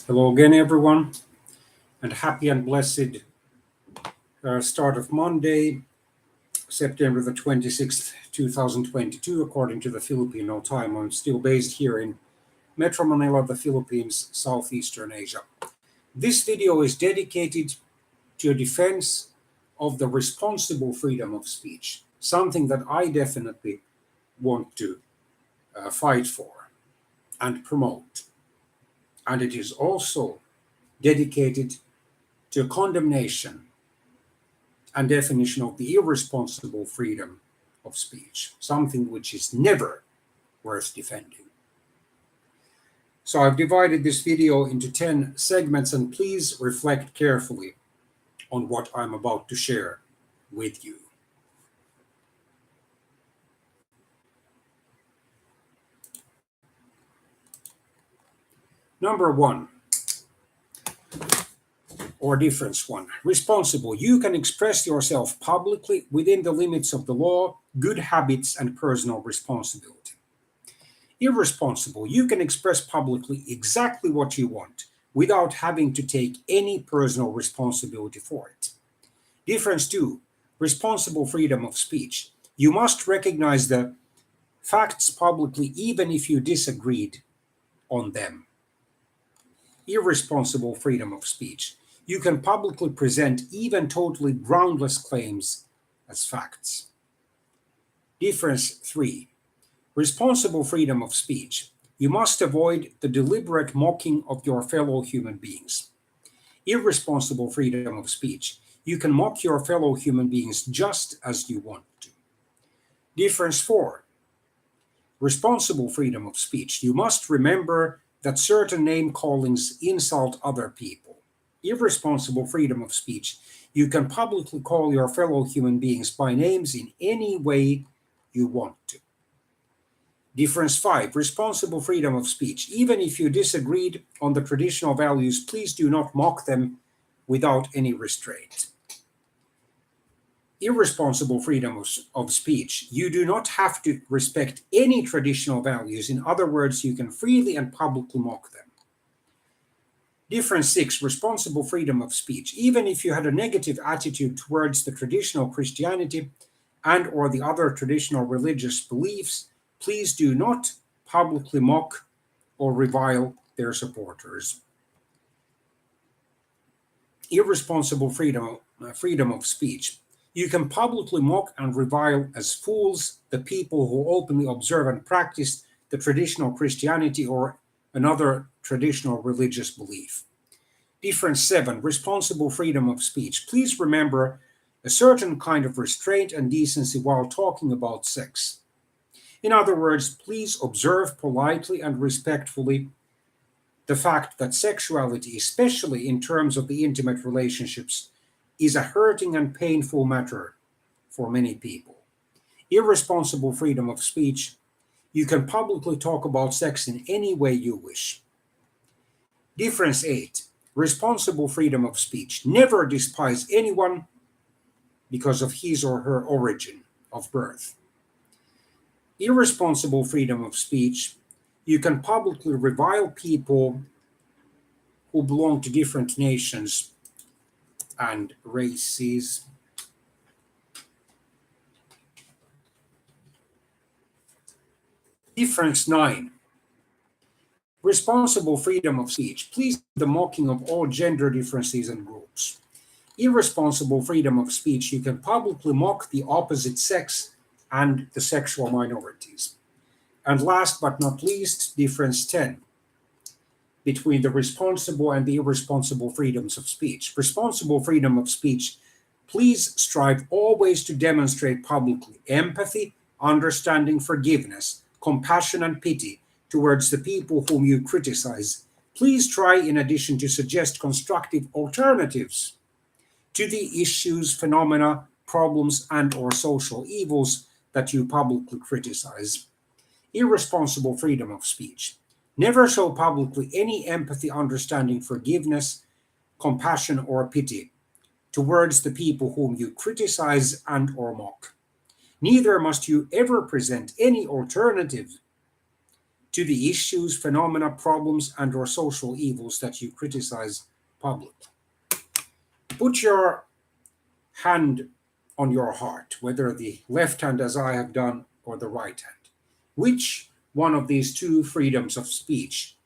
Hello again, everyone, and happy and blessed start of Monday, September the 26th, 2022, according to the Filipino time. I'm still based here in Metro Manila, the Philippines, Southeastern Asia. This video is dedicated to a defense of the responsible freedom of speech, something that I definitely want to fight for and promote. And it is also dedicated to a condemnation and definition of the irresponsible freedom of speech, something which is never worth defending. So I've divided this video into 10 segments, and please reflect carefully on what I'm about to share with you. Number one, or difference one, responsible. You can express yourself publicly within the limits of the law, good habits, and personal responsibility. Irresponsible. You can express publicly exactly what you want without having to take any personal responsibility for it. Difference two, responsible freedom of speech. You must recognize the facts publicly even if you disagreed on them. Irresponsible freedom of speech. You can publicly present even totally groundless claims as facts. Difference three, responsible freedom of speech. You must avoid the deliberate mocking of your fellow human beings. Irresponsible freedom of speech. You can mock your fellow human beings just as you want to. Difference four, responsible freedom of speech. You must remember that certain name callings insult other people. Irresponsible freedom of speech. You can publicly call your fellow human beings by names in any way you want to. Difference five, responsible freedom of speech. Even if you disagreed on the traditional values, please do not mock them without any restraint. Irresponsible freedom of speech. You do not have to respect any traditional values. In other words, you can freely and publicly mock them. Difference six, responsible freedom of speech. Even if you had a negative attitude towards the traditional Christianity and or the other traditional religious beliefs, please do not publicly mock or revile their supporters. Irresponsible freedom of speech. You can publicly mock and revile as fools the people who openly observe and practice the traditional Christianity or another traditional religious belief. Difference seven, responsible freedom of speech. Please remember a certain kind of restraint and decency while talking about sex. In other words, please observe politely and respectfully the fact that sexuality, especially in terms of the intimate relationships, is a hurting and painful matter for many people. Irresponsible freedom of speech. You can publicly talk about sex in any way you wish. Difference eight, responsible freedom of speech. Never despise anyone because of his or her origin of birth. Irresponsible freedom of speech. You can publicly revile people who belong to different nations and races. Difference nine, responsible freedom of speech. Please the mocking of all gender differences and groups. Irresponsible freedom of speech. You can publicly mock the opposite sex and the sexual minorities. And last but not least, difference 10, between the responsible and the irresponsible freedoms of speech. Responsible freedom of speech. Please strive always to demonstrate publicly empathy, understanding, forgiveness, compassion, and pity towards the people whom you criticize. Please try, in addition, to suggest constructive alternatives to the issues, phenomena, problems, and or social evils that you publicly criticize. Irresponsible freedom of speech. Never show publicly any empathy, understanding, forgiveness, compassion, or pity towards the people whom you criticize and or mock. Neither must you ever present any alternative to the issues, phenomena, problems, and/or social evils that you criticize publicly. Put your hand on your heart, whether the left hand, as I have done, or the right hand. Which one of these two freedoms of speech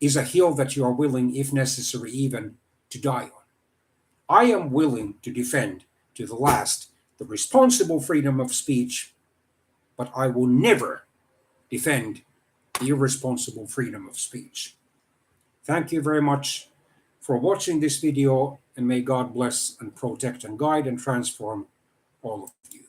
is a hill that you are willing, if necessary, even to die on? I am willing to defend to the last the responsible freedom of speech, but I will never defend the irresponsible freedom of speech. Thank you very much for watching this video, and may God bless and protect and guide and transform all of you.